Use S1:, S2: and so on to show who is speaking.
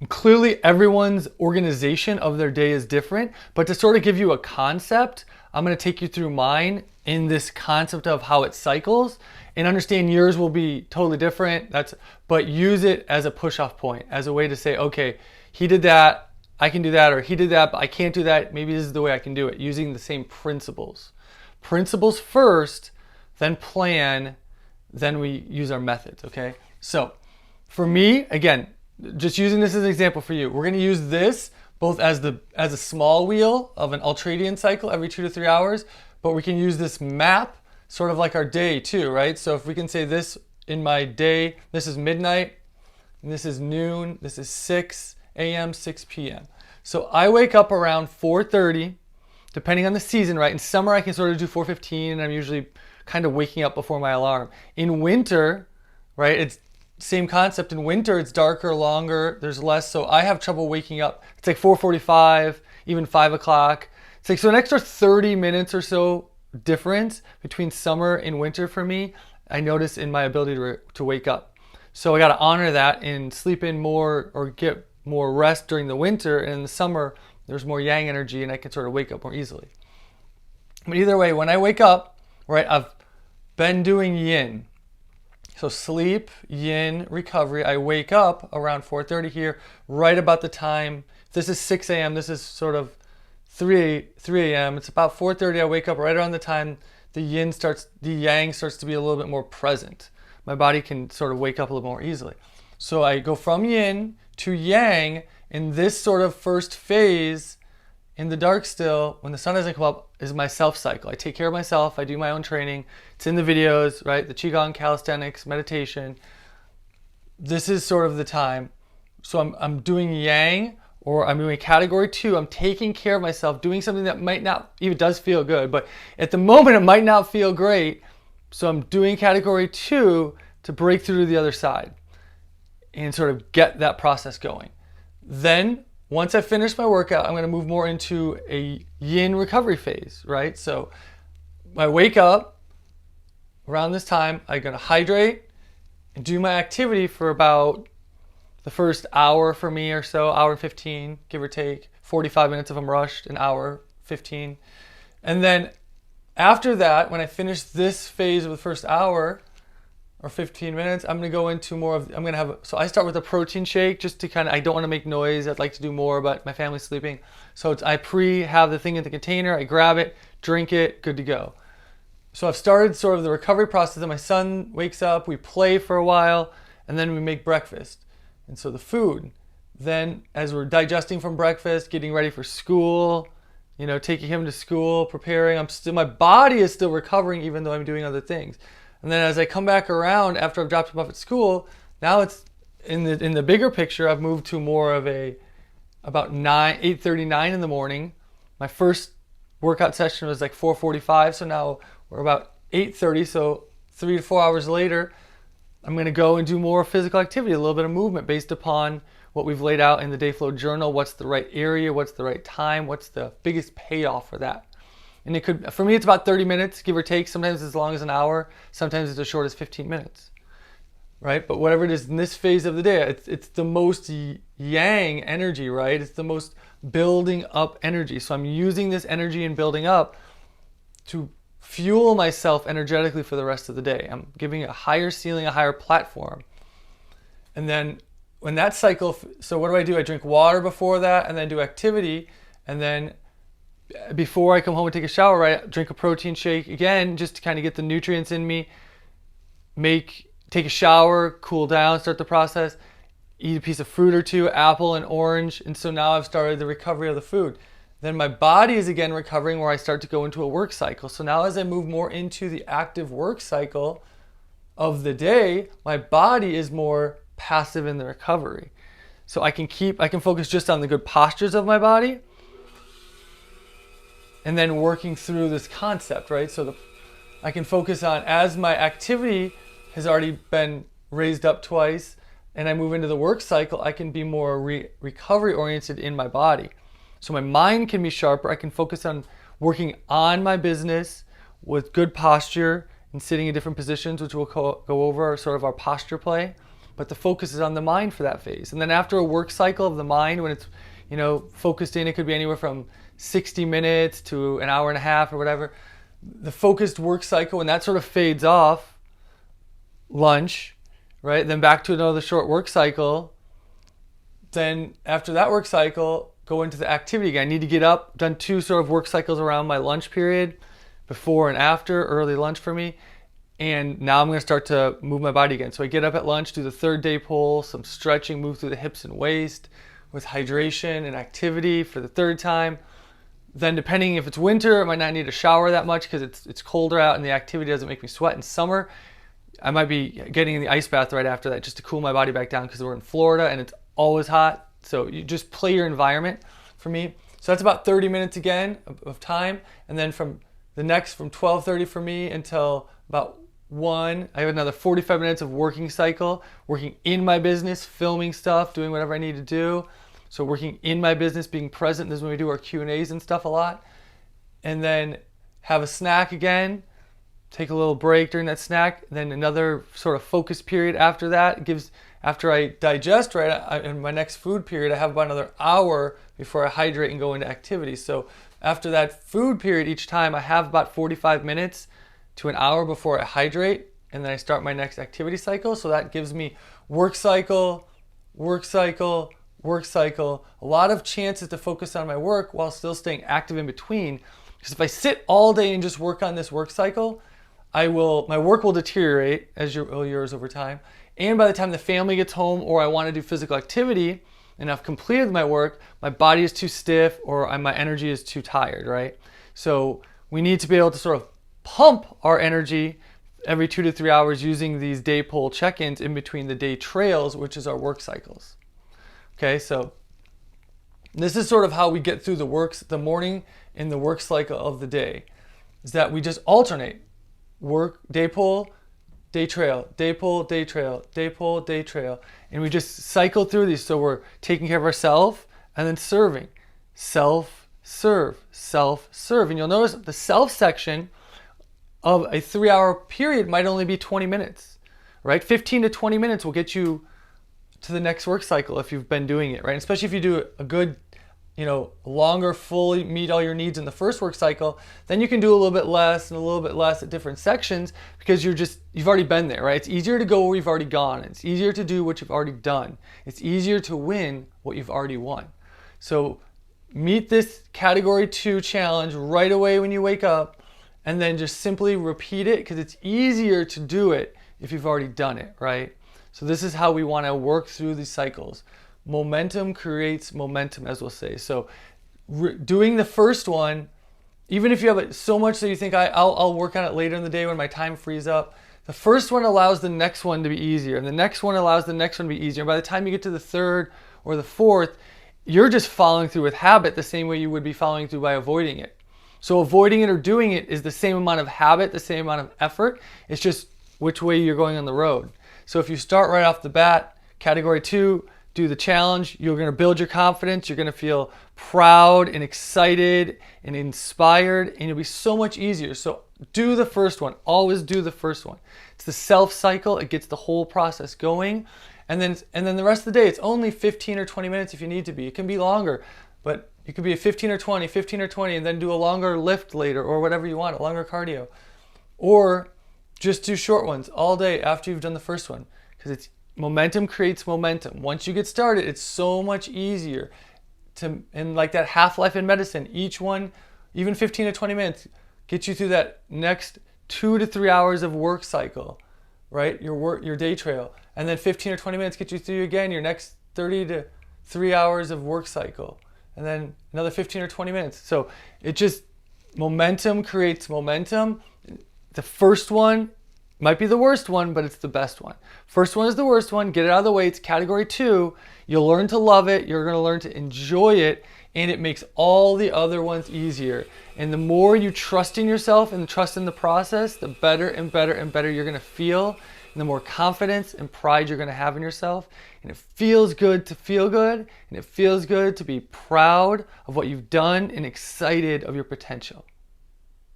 S1: Clearly everyone's organization of their day is different, but to sort of give you a concept, I'm going to take you through mine in this concept of how it cycles, and understand yours will be totally different. But use it as a push-off point, as a way to say, okay, he did that, I can do that, or he did that, but I can't do that. Maybe this is the way I can do it, using the same principles. Principles first, then plan, then we use our methods, okay? So for me, again, just using this as an example for you, we're going to use this both as a small wheel of an ultradian cycle every 2 to 3 hours, but we can use this map sort of like our day too, right? So if we can say this in my day, this is midnight, and this is noon, this is 6 a.m., 6 p.m. So I wake up around 4:30, depending on the season, right? In summer, I can sort of do 4:15, and I'm usually kind of waking up before my alarm. In winter, right, it's same concept. In winter, it's darker, longer, there's less, so I have trouble waking up. It's like 4:45, even 5 o'clock. It's like, so an extra 30 minutes or so difference between summer and winter for me, I notice in my ability to wake up. So I got to honor that and sleep in more or get more rest during the winter, and in the summer, there's more yang energy and I can sort of wake up more easily. But either way, when I wake up, right, I've been doing yin. So sleep, yin, recovery. I wake up around 4:30 here, right about the time. This is 6 a.m. This is sort of 3 a.m. It's about 4:30. I wake up right around the time the yang starts to be a little bit more present. My body can sort of wake up a little more easily. So I go from yin to yang in this sort of first phase in the dark still, when the sun doesn't come up, is my self cycle. I take care of myself. I do my own training. It's in the videos, right? The Qigong, calisthenics, meditation. This is sort of the time. So I'm doing yang, or I'm doing category 2. I'm taking care of myself, doing something that might not, even does feel good, but at the moment it might not feel great. So I'm doing category 2 to break through to the other side and sort of get that process going. Then once I finish my workout, I'm going to move more into a yin recovery phase, right? So I wake up around this time, I'm going to hydrate and do my activity for about the first hour for me or so, hour and 15, give or take, 45 minutes if I'm rushed, an hour, 15. And then after that, when I finish this phase of the first hour or 15 minutes, I'm going to go into more of, so I start with a protein shake just to I don't want to make noise. I'd like to do more, but my family's sleeping. So I have the thing in the container, I grab it, drink it, good to go. So I've started sort of the recovery process, and my son wakes up, we play for a while, and then we make breakfast. And so the food, then as we're digesting from breakfast, getting ready for school, taking him to school, preparing, my body is still recovering even though I'm doing other things. And then as I come back around after I've dropped him off at school, now it's in the bigger picture, I've moved to more of about 8:39 in the morning. My first workout session was like 4:45, so now we're about 8:30, so 3 to 4 hours later, I'm going to go and do more physical activity, a little bit of movement based upon what we've laid out in the Dayflow journal. What's the right area? What's the right time? What's the biggest payoff for that? And for me, it's about 30 minutes, give or take. Sometimes it's as long as an hour. Sometimes it's as short as 15 minutes, right? But whatever it is in this phase of the day, it's the most yang energy, right? It's the most building up energy. So I'm using this energy and building up to fuel myself energetically for the rest of the day. I'm giving it a higher ceiling, a higher platform. And then when that cycle, so what do? I drink water before that, and then do activity, and then before I come home and take a shower, right, drink a protein shake again, just to kind of get the nutrients in me, take a shower, cool down, start the process, eat a piece of fruit or two, apple and orange, and so now I've started the recovery of the food. Then my body is again recovering, where I start to go into a work cycle. So now as I move more into the active work cycle of the day, my body is more passive in the recovery. So I can focus just on the good postures of my body, and then working through this concept, right? So I can focus on, as my activity has already been raised up twice, and I move into the work cycle, I can be more recovery oriented in my body. So my mind can be sharper. I can focus on working on my business with good posture and sitting in different positions, which we'll go over sort of our posture play. but the focus is on the mind for that phase. And then after a work cycle of the mind, when it's, focused in, it could be anywhere from 60 minutes to an hour and a half or whatever. The focused work cycle, when that sort of fades off, lunch, right? Then back to another short work cycle. Then after that work cycle, go into the activity again. I need to get up, done 2 sort of work cycles around my lunch period, before and after, early lunch for me. And now I'm going to start to move my body again. So I get up at lunch, do the 3rd day pull, some stretching, move through the hips and waist with hydration and activity for the 3rd time. Then depending if it's winter, I might not need a shower that much because it's colder out and the activity doesn't make me sweat. In summer, I might be getting in the ice bath right after that just to cool my body back down because we're in Florida and it's always hot. So you just play your environment for me. So that's about 30 minutes again of time. And then from 12:30 for me until about 1, I have another 45 minutes of working cycle, working in my business, filming stuff, doing whatever I need to do. So working in my business, being present. This is when we do our Q&As and stuff a lot. And then have a snack again, take a little break during that snack. Then another sort of focus period after that. After I digest, right, in my next food period, I have about another hour before I hydrate and go into activity. So after that food period, each time I have about 45 minutes to an hour before I hydrate, and then I start my next activity cycle. So that gives me work cycle, work cycle, work cycle, a lot of chances to focus on my work while still staying active in between. Because if I sit all day and just work on this work cycle, my work will deteriorate as yours over time. And by the time the family gets home or I want to do physical activity and I've completed my work, my body is too stiff or my energy is too tired, right? So we need to be able to sort of pump our energy every 2 to 3 hours using these day pull check-ins in between the day trails, which is our work cycles. Okay, so this is sort of how we get through the morning and the work cycle of the day, is that we just alternate work, day pull, day trail, day pull, day trail, day pull, day trail. And we just cycle through these. So we're taking care of ourselves and then serving. Self, serve, self, serve. And you'll notice the self section of a 3-hour period might only be 20 minutes, right? 15 to 20 minutes will get you to the next work cycle if you've been doing it, right? Especially if you do a good, longer, fully meet all your needs in the first work cycle, then you can do a little bit less and a little bit less at different sections because you've already been there, right? It's easier to go where you've already gone. It's easier to do what you've already done. It's easier to win what you've already won. So meet this category 2 challenge right away when you wake up and then just simply repeat it because it's easier to do it if you've already done it, right? So this is how we want to work through these cycles. Momentum creates momentum, as we'll say. So doing the first one, even if you have it so much that you think I'll work on it later in the day when my time frees up, the first one allows the next one to be easier, and the next one allows the next one to be easier. And by the time you get to the 3rd or the 4th, you're just following through with habit the same way you would be following through by avoiding it. So avoiding it or doing it is the same amount of habit, the same amount of effort. It's just which way you're going on the road. So if you start right off the bat, category 2, do the challenge, you're going to build your confidence, you're going to feel proud and excited and inspired, and it'll be so much easier. So do the first one. Always do the first one. It's the self cycle. It gets the whole process going. And then the rest of the day, it's only 15 or 20 minutes if you need to be. It can be longer, but it could be a 15 or 20, and then do a longer lift later or whatever you want, a longer cardio. Or just do short ones all day after you've done the first one, because momentum creates momentum. Once you get started, it's so much easier and like that half-life in medicine, each one, even 15 to 20 minutes, get you through that next 2 to 3 hours of work cycle, right? Your day trail. And then 15 or 20 minutes get you through again your next 30 to 3 hours of work cycle. And then another 15 or 20 minutes. So momentum creates momentum. The first one might be the worst one, but it's the best one. First one is the worst one. Get it out of the way. It's category 2. You'll learn to love it. You're going to learn to enjoy it. And it makes all the other ones easier. And the more you trust in yourself and trust in the process, the better and better and better you're going to feel. And the more confidence and pride you're going to have in yourself. And it feels good to feel good. And it feels good to be proud of what you've done and excited of your potential.